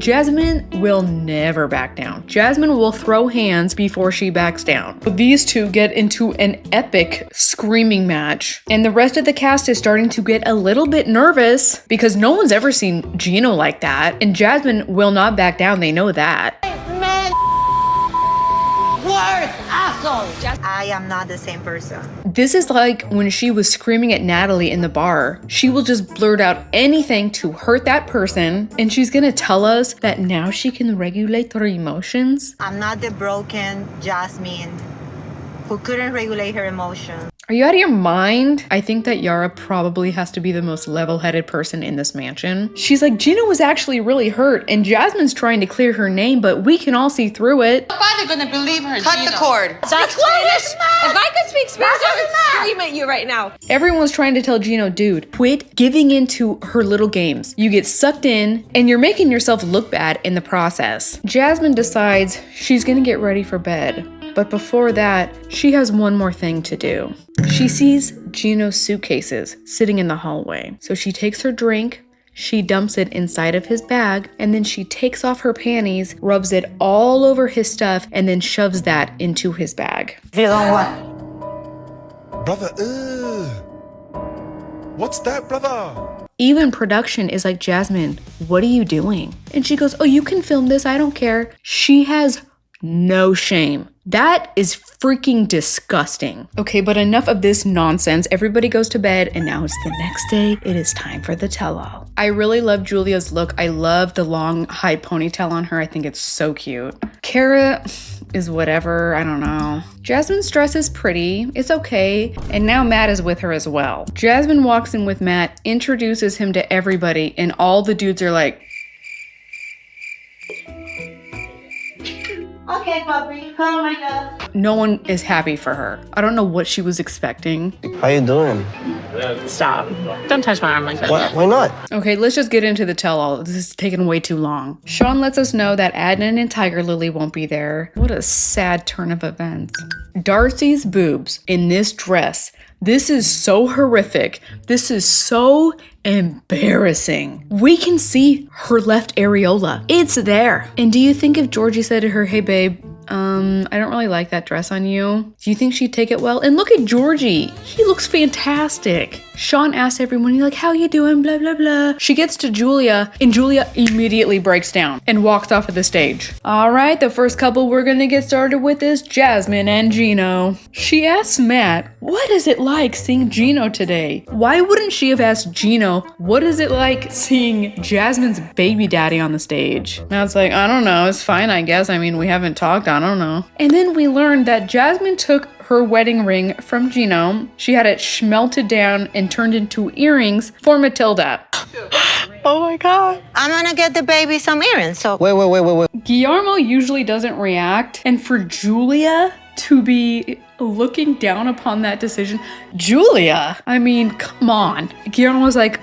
Jasmine will never back down. Jasmine will throw hands before she backs down. These two get into an epic screaming match, and the rest of the cast is starting to get a little bit nervous because no one's ever seen Gino like that, and Jasmine will not back down. They know that. Man, worse, asshole. I am not the same person. This is like when she was screaming at Natalie in the bar. She will just blurt out anything to hurt that person, and she's gonna tell us that now she can regulate her emotions. I'm not the broken Jasmine who couldn't regulate her emotions. Are you out of your mind? I think that Yara probably has to be the most level-headed person in this mansion. She's like, Gino was actually really hurt, and Jasmine's trying to clear her name, but we can all see through it. Nobody's gonna believe her, Cut Gino. the cord. That's Spanish. If I could speak Spanish, I would scream at you right now. Everyone's trying to tell Gino, dude, quit giving into her little games. You get sucked in, and you're making yourself look bad in the process. Jasmine decides she's gonna get ready for bed. But before that, she has one more thing to do. She sees Gino's suitcases sitting in the hallway. So she takes her drink, she dumps it inside of his bag, and then she takes off her panties, rubs it all over his stuff, and then shoves that into his bag. If you don't want. Brother, what's that, brother? Even production is like, Jasmine, what are you doing? And she goes, oh, you can film this, I don't care. She has no shame. That is freaking disgusting. Okay, but enough of this nonsense. Everybody goes to bed, and now it's the next day. It is time for the tell-all. I really love Julia's look. I love the long, high ponytail on her. I think it's so cute. Kara is whatever, I don't know. Jasmine's dress is pretty, it's okay, and now Matt is with her as well. Jasmine walks in with Matt, introduces him to everybody, and all the dudes are like, Okay, puppy. Oh my God. no one is happy for her. I don't know what she was expecting. How you doing? Stop. Don't touch my arm like that. Why not? Okay, let's just get into the tell-all. This is taking way too long. Sean lets us know that Adnan and Tiger Lily won't be there. What a sad turn of events. Darcy's boobs in this dress. This is so horrific. This is so embarrassing. We can see her left areola. It's there. And do you think if Georgie said to her, hey babe, I don't really like that dress on you, do you think she'd take it well? And look at Georgie. He looks fantastic. Sean asks everyone, he's like, how you doing? Blah, blah, blah. She gets to Julia, and Julia immediately breaks down and walks off of the stage. All right, the first couple we're gonna get started with is Jasmine and Gino. She asks Matt, what is it like seeing Gino today? Why wouldn't she have asked Gino, what is it like seeing Jasmine's baby daddy on the stage? Matt's like, I don't know, it's fine, I guess. I mean, we haven't talked, I don't know. And then we learned that Jasmine took her wedding ring from Gino. She had it schmelted down and turned into earrings for Matilda. Oh my God. I'm gonna get the baby some earrings. So Wait. Guillermo usually doesn't react, and for Julia to be looking down upon that decision, Julia, I mean, come on. Guillermo was like,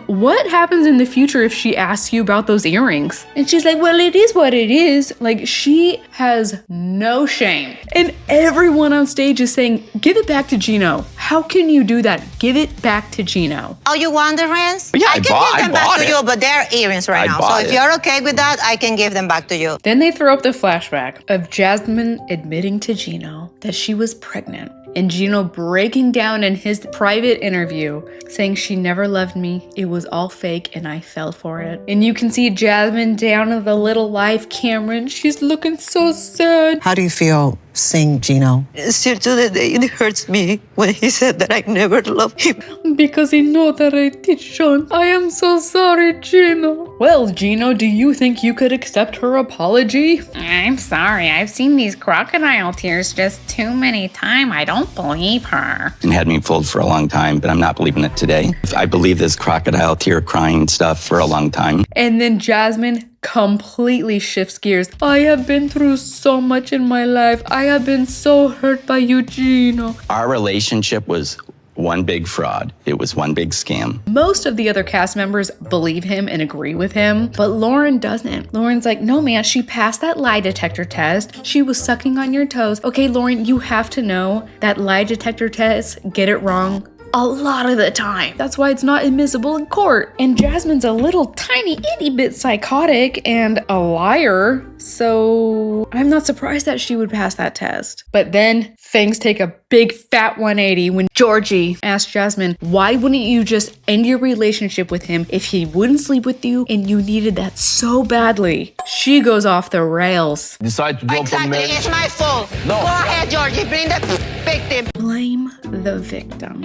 what happens in the future if she asks you about those earrings? And she's like, well, it is what it is. Like, she has no shame. And everyone on stage is saying, give it back to Gino. How can you do that? Give it back to Gino. oh, you want the rings? Yeah, I can give them back to you, but they're earrings right now. So if you're okay with that, I can give them back to you. Then they throw up the flashback of Jasmine admitting to Gino that she was pregnant, and Gino breaking down in his private interview saying she never loved me, it was all fake, and I fell for it. And you can see Jasmine down at the little live camera, and she's looking so sad. How do you feel seeing Gino? Still to the day, it hurts me when he said that I never loved him. Because he know that I did, Sean. I am so sorry, Gino. Well, Gino, do you think you could accept her apology? I'm sorry. I've seen these crocodile tears just too many times. I don't believe her. And had me fooled for a long time, but I'm not believing it today. I believe this crocodile tear crying stuff for a long time. And then Jasmine completely shifts gears. I have been through so much in my life. I have been so hurt by you, Gino. Our relationship was one big fraud. It was one big scam. Most of the other cast members believe him and agree with him, but Lauren doesn't. Lauren's like, no man, she passed that lie detector test. She was sucking on your toes. Okay, Lauren, you have to know that lie detector tests get it wrong a lot of the time. That's why it's not admissible in court. And Jasmine's a little tiny itty bit psychotic and a liar, so I'm not surprised that she would pass that test. But then things take a big fat 180 when Georgie asked Jasmine, why wouldn't you just end your relationship with him if he wouldn't sleep with you and you needed that so badly? She goes off the rails. Decide to drop Exactly, it's my fault. No. Go ahead, Georgie, bring the victim. Blame the victim.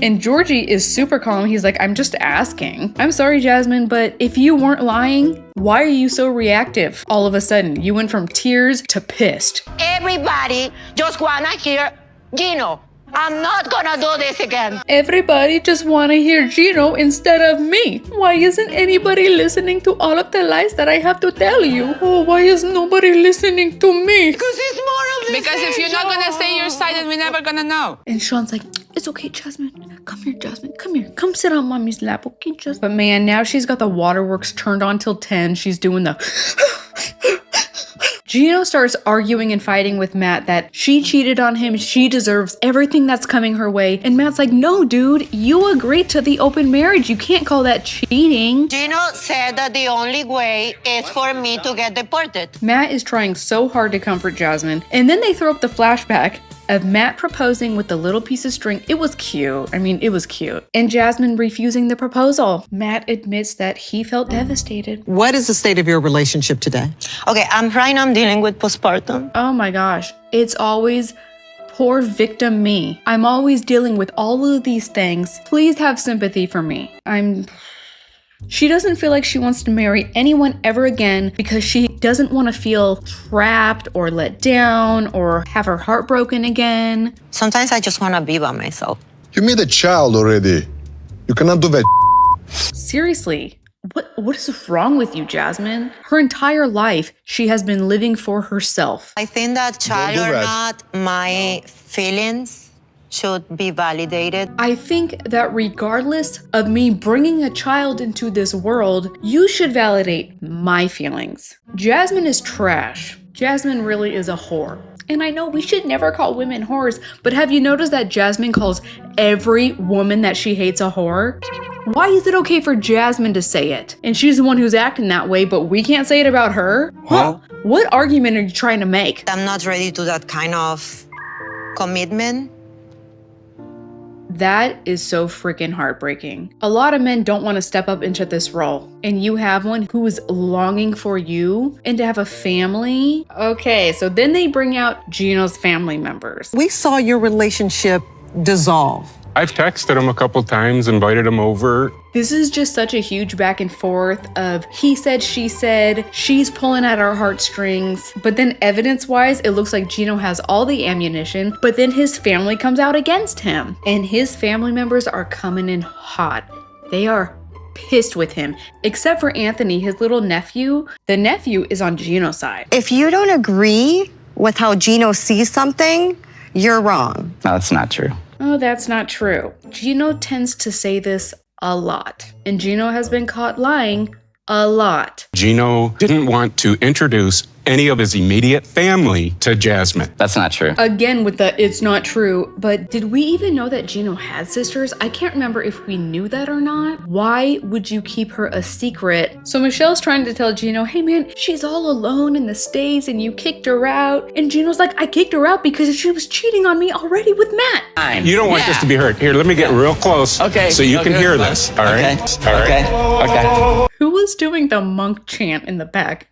And Georgie is super calm. He's like, I'm just asking. I'm sorry, Jasmine, but if you weren't lying, why are you so reactive? All of a sudden, you went from tears to pissed. Everybody just wanna hear Gino. I'm not gonna do this again. Everybody just want to hear Gino instead of me. Why isn't anybody listening to all of the lies that I have to tell you? Oh, why is nobody listening to me? Because it's more of the Because if you're not gonna say your side, then we're never gonna know. And Sean's like, it's okay, Jasmine. Come here, Jasmine. Come here. Come sit on mommy's lap, okay, Jasmine? But man, now she's got the waterworks turned on till 10. She's doing the... Gino starts arguing and fighting with Matt that she cheated on him, she deserves everything that's coming her way. And Matt's like, no, dude, you agreed to the open marriage. You can't call that cheating. Gino said that the only way is for me to get deported. Matt is trying so hard to comfort Jasmine. And then they throw up the flashback of Matt proposing with the little piece of string. It was cute. I mean, it was cute. And Jasmine refusing the proposal. Matt admits that he felt devastated. What is the state of your relationship today? Okay, right now I'm dealing with postpartum. Oh my gosh. It's always poor victim me. I'm always dealing with all of these things. Please have sympathy for me. She doesn't feel like she wants to marry anyone ever again because she doesn't want to feel trapped or let down or have her heart broken again. Sometimes I just want to be by myself. You made a child already. You cannot do that. Seriously, what is wrong with you, Jasmine? Her entire life, she has been living for herself. I think that child Don't do or that. not, my feelings should be validated. I think that regardless of me bringing a child into this world, you should validate my feelings. Jasmine is trash. Jasmine really is a whore. And I know we should never call women whores, but have you noticed that Jasmine calls every woman that she hates a whore? Why is it okay for Jasmine to say it? And she's the one who's acting that way, but we can't say it about her? Huh? What argument are you trying to make? I'm not ready to that kind of commitment. That is so freaking heartbreaking. A lot of men don't want to step up into this role, and you have one who is longing for you and to have a family. Okay, so then they bring out Gino's family members. We saw your relationship dissolve. I've texted him a couple times, invited him over. This is just such a huge back and forth of he said, she's pulling at our heartstrings. But then evidence-wise, it looks like Gino has all the ammunition, but then his family comes out against him. And his family members are coming in hot. They are pissed with him, except for Anthony, his little nephew. The nephew is on Gino's side. If you don't agree with how Gino sees something, you're wrong. No, that's not true. Oh, that's not true. Gino tends to say this a lot, and Gino has been caught lying a lot. Gino didn't want to introduce any of his immediate family to Jasmine. That's not true. Again with the it's not true, but did we even know that Gino had sisters? I can't remember if we knew that or not. Why would you keep her a secret? So Michelle's trying to tell Gino, hey man, she's all alone in the States and you kicked her out. And Gino's like, I kicked her out because she was cheating on me already with Matt. You don't want this to be heard. Here, let me get real close so you can hear this. All right? Okay. Who was doing the monk chant in the back?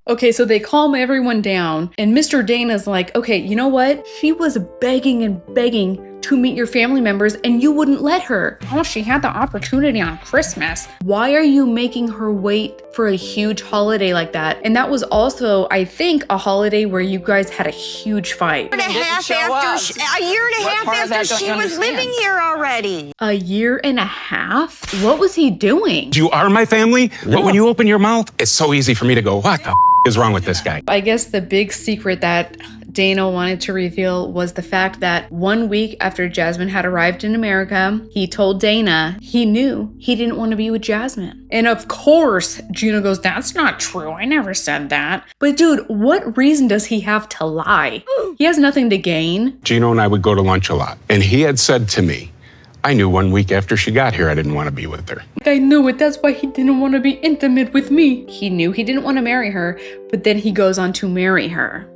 Okay, so they calm everyone down, and Mr. Dana's like, okay, you know what? She was begging and begging to meet your family members, and you wouldn't let her. Oh, she had the opportunity on Christmas. Why are you making her wait for a huge holiday like that? And that was also, I think, a holiday where you guys had a huge fight. A year and a half after she was living here already. A year and a half? What was he doing? You are my family, but when you open your mouth, it's so easy for me to go, what the is wrong with this guy? I guess the big secret that Dana wanted to reveal was the fact that 1 week after Jasmine had arrived in America, he told Dana he knew he didn't want to be with Jasmine. And of course, Gino goes, "That's not true. I never said that." But dude, what reason does he have to lie? He has nothing to gain. Gino and I would go to lunch a lot. And he had said to me, I knew 1 week after she got here I didn't want to be with her. I knew it. That's why he didn't want to be intimate with me. He knew he didn't want to marry her, but then he goes on to marry her.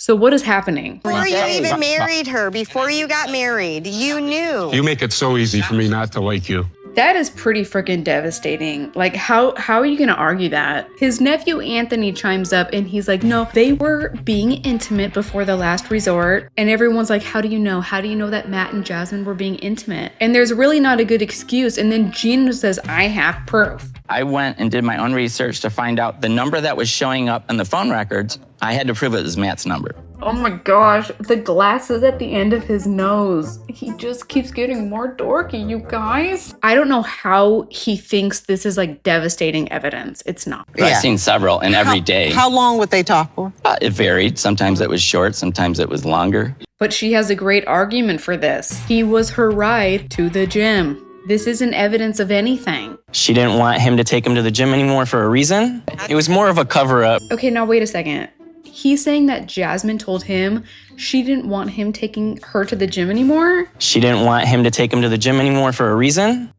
So what is happening? Before you even married her, before you got married, you knew. You make it so easy for me not to like you. That is pretty freaking devastating. Like, how are you gonna argue that? His nephew Anthony chimes up and he's like, no, they were being intimate before the last resort. And everyone's like, how do you know? How do you know that Matt and Jasmine were being intimate? And there's really not a good excuse. And then Gino says, I have proof. I went and did my own research to find out the number that was showing up in the phone records. I had to prove it was Matt's number. Oh my gosh, the glasses at the end of his nose. He just keeps getting more dorky, you guys. I don't know how he thinks this is like devastating evidence. It's not. I've seen several, and every day. How long would they talk for? It varied. Sometimes it was short, sometimes it was longer. But she has a great argument for this. He was her ride to the gym. This isn't evidence of anything. She didn't want him to take him to the gym anymore for a reason. It was more of a cover-up. Okay, now wait a second. He's saying that Jasmine told him she didn't want him taking her to the gym anymore? She didn't want him to take him to the gym anymore for a reason?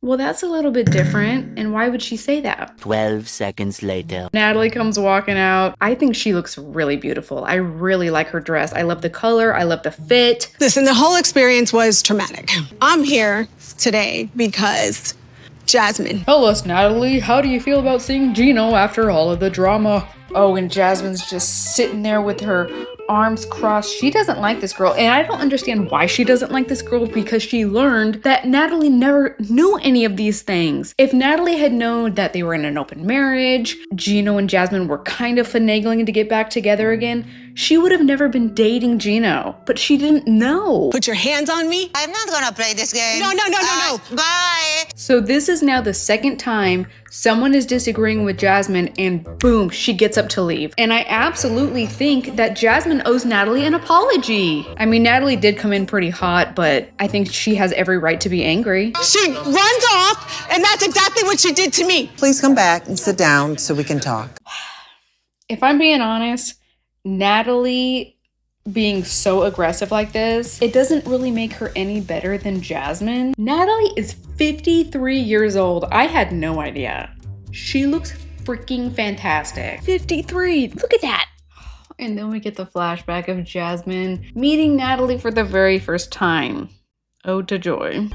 Well, that's a little bit different. And why would she say that? 12 seconds later. Natalie comes walking out. I think she looks really beautiful. I really like her dress. I love the color. I love the fit. Listen, the whole experience was traumatic. I'm here today because Jasmine. Tell us, Natalie, how do you feel about seeing Gino after all of the drama? Oh, and Jasmine's just sitting there with her arms crossed. She doesn't like this girl. And I don't understand why she doesn't like this girl, because she learned that Natalie never knew any of these things. If Natalie had known that they were in an open marriage, Gino and Jasmine were kind of finagling to get back together again, she would have never been dating Gino. But she didn't know. Put your hands on me. I'm not gonna play this game. No. Bye. So this is now the second time someone is disagreeing with Jasmine, and boom, she gets up to leave. And I absolutely think that Jasmine owes Natalie an apology. I mean, Natalie did come in pretty hot, but I think she has every right to be angry. She runs off, and that's exactly what she did to me. Please come back and sit down so we can talk. If I'm being honest, Natalie being so aggressive like this, it doesn't really make her any better than Jasmine. Natalie is 53 years old. I had no idea. She looks freaking fantastic. 53, look at that. And then we get the flashback of Jasmine meeting Natalie for the very first time. Ode to joy.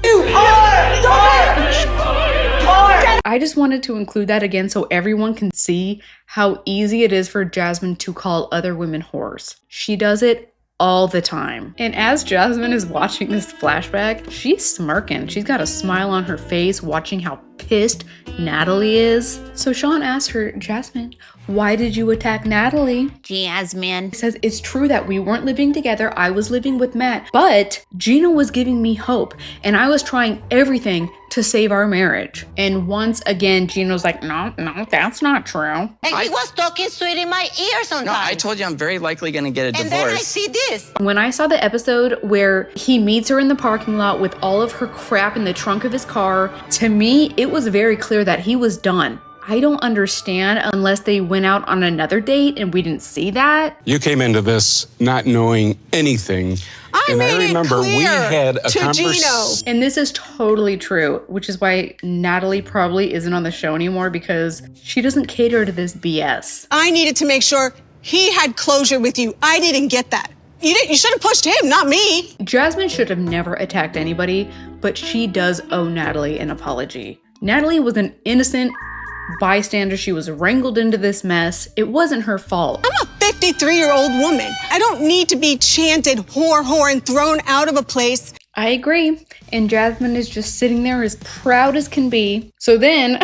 I just wanted to include that again so everyone can see how easy it is for Jasmine to call other women whores. She does it all the time. And as Jasmine is watching this flashback, she's smirking. She's got a smile on her face watching how pissed Natalie is. So Sean asked her, Jasmine, why did you attack Natalie? Jasmine says, it's true that we weren't living together. I was living with Matt, but Gino was giving me hope and I was trying everything to save our marriage. And once again, Gino's like, no, that's not true. And he was talking sweet in my ear sometimes. No, I told you I'm very likely going to get a divorce. And then I see this. When I saw the episode where he meets her in the parking lot with all of her crap in the trunk of his car, to me, it was very clear that he was done. I don't understand unless they went out on another date and we didn't see that. You came into this not knowing anything. I remember we had a conversation. And this is totally true, which is why Natalie probably isn't on the show anymore, because she doesn't cater to this BS. I needed to make sure he had closure with you. I didn't get that. You should have pushed him, not me. Jasmine should have never attacked anybody, but she does owe Natalie an apology. Natalie was an innocent bystander. She was wrangled into this mess. It wasn't her fault. I'm a 53-year-old woman. I don't need to be chanted whore, and thrown out of a place. I agree. And Jasmine is just sitting there as proud as can be. So then,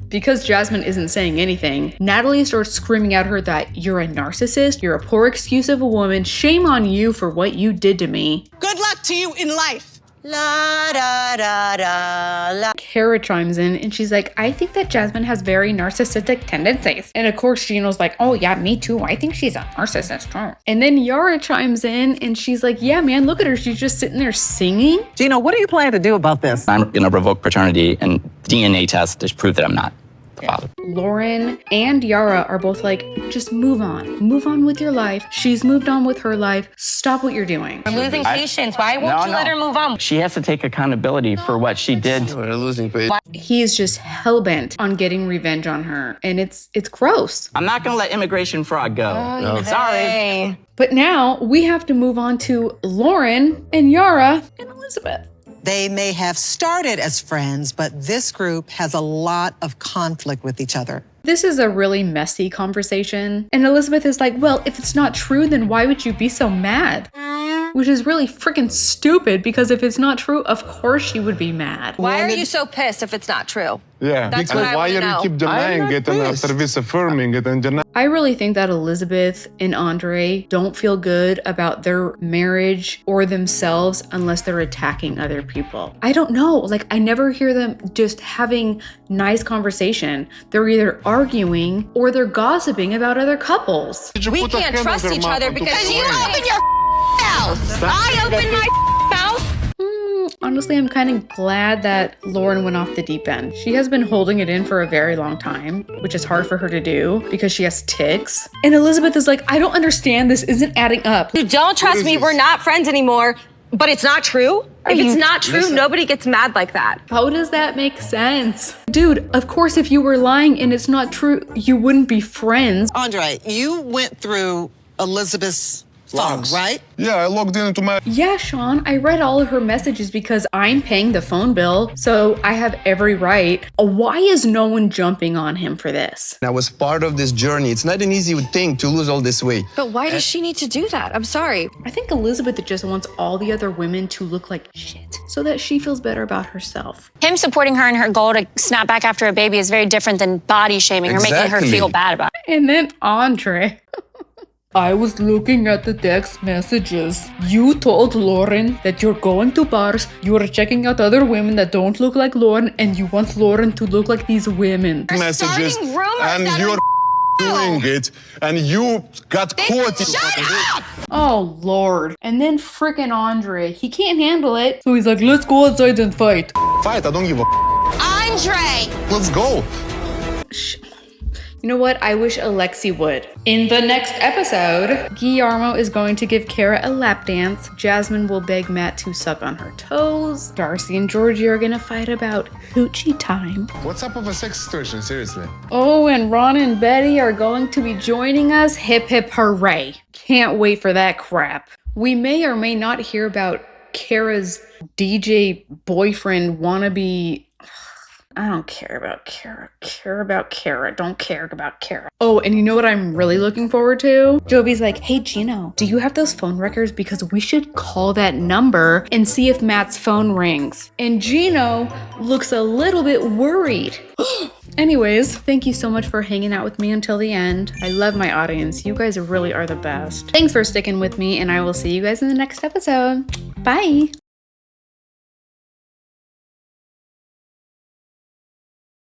because Jasmine isn't saying anything, Natalie starts screaming at her that you're a narcissist, you're a poor excuse of a woman, shame on you for what you did to me. Good luck to you in life. La da da da la. Kara chimes in and she's like, I think that Jasmine has very narcissistic tendencies. And of course, Gino's like, oh yeah, me too. I think she's a narcissist too. And then Yara chimes in and she's like, yeah, man, look at her. She's just sitting there singing. Gino, what do you plan to do about this? I'm going to revoke paternity and DNA test to prove that I'm not the father. Lauren and Yara are both like, just move on. Move on with your life. She's moved on with her life. Stop what you're doing. I'm losing patience. Why won't you let her move on? She has to take accountability for what she did. We're losing patience. He is just hell-bent on getting revenge on her. And it's gross. I'm not going to let immigration fraud go. No. Sorry. But now we have to move on to Lauren and Yara and Elizabeth. They may have started as friends, but this group has a lot of conflict with each other. This is a really messy conversation. And Elizabeth is like, well, if it's not true, then why would you be so mad? Which is really freaking stupid because if it's not true, of course she would be mad. Why are you so pissed if it's not true? Yeah, That's what I why wanna are you know. keep denying it and after this affirming it and denying? I really think that Elizabeth and Andre don't feel good about their marriage or themselves unless they're attacking other people. I don't know. Like, I never hear them just having nice conversation. They're either arguing or they're gossiping about other couples. We can't trust each other because you open your mouth. I open my mouth. Honestly, I'm kind of glad that Lauren went off the deep end. She has been holding it in for a very long time, which is hard for her to do because she has tics. And Elizabeth is like, I don't understand. This isn't adding up. You don't trust me. We're not friends anymore. But it's not true. If it's not true, nobody gets mad like that. How does that make sense? Dude, of course, if you were lying and it's not true, you wouldn't be friends. Andre, you went through Elizabeth's phone, right? Yeah, I logged into my... Yeah, Sean, I read all of her messages because I'm paying the phone bill, so I have every right. Why is no one jumping on him for this? I was part of this journey. It's not an easy thing to lose all this weight. But why does she need to do that? I'm sorry. I think Elizabeth just wants all the other women to look like shit so that she feels better about herself. Him supporting her in her goal to snap back after a baby is very different than body shaming or making her feel bad about it. And then Andre. I was looking at the text messages. You told Lauren that you're going to bars, you are checking out other women that don't look like Lauren, and you want Lauren to look like these women. Messages, and you're doing it, and you got caught. Shut up! Oh, Lord. And then frickin' Andre, he can't handle it. So he's like, let's go outside and fight. Fight, I don't give a Andre! Let's go. You know what? I wish Alexi would. In the next episode, Guillermo is going to give Kara a lap dance. Jasmine will beg Matt to suck on her toes. Darcy and Georgie are gonna fight about hoochie time. What's up with a sex situation, seriously? Oh, and Ron and Betty are going to be joining us. Hip hip hooray. Can't wait for that crap. We may or may not hear about Kara's DJ boyfriend wannabe. I don't care about Kara. Care about Kara. Don't care about Kara. Oh, and you know what I'm really looking forward to? Jovi's like, hey, Gino, do you have those phone records? Because we should call that number and see if Matt's phone rings. And Gino looks a little bit worried. Anyways, thank you so much for hanging out with me until the end. I love my audience. You guys really are the best. Thanks for sticking with me, and I will see you guys in the next episode. Bye.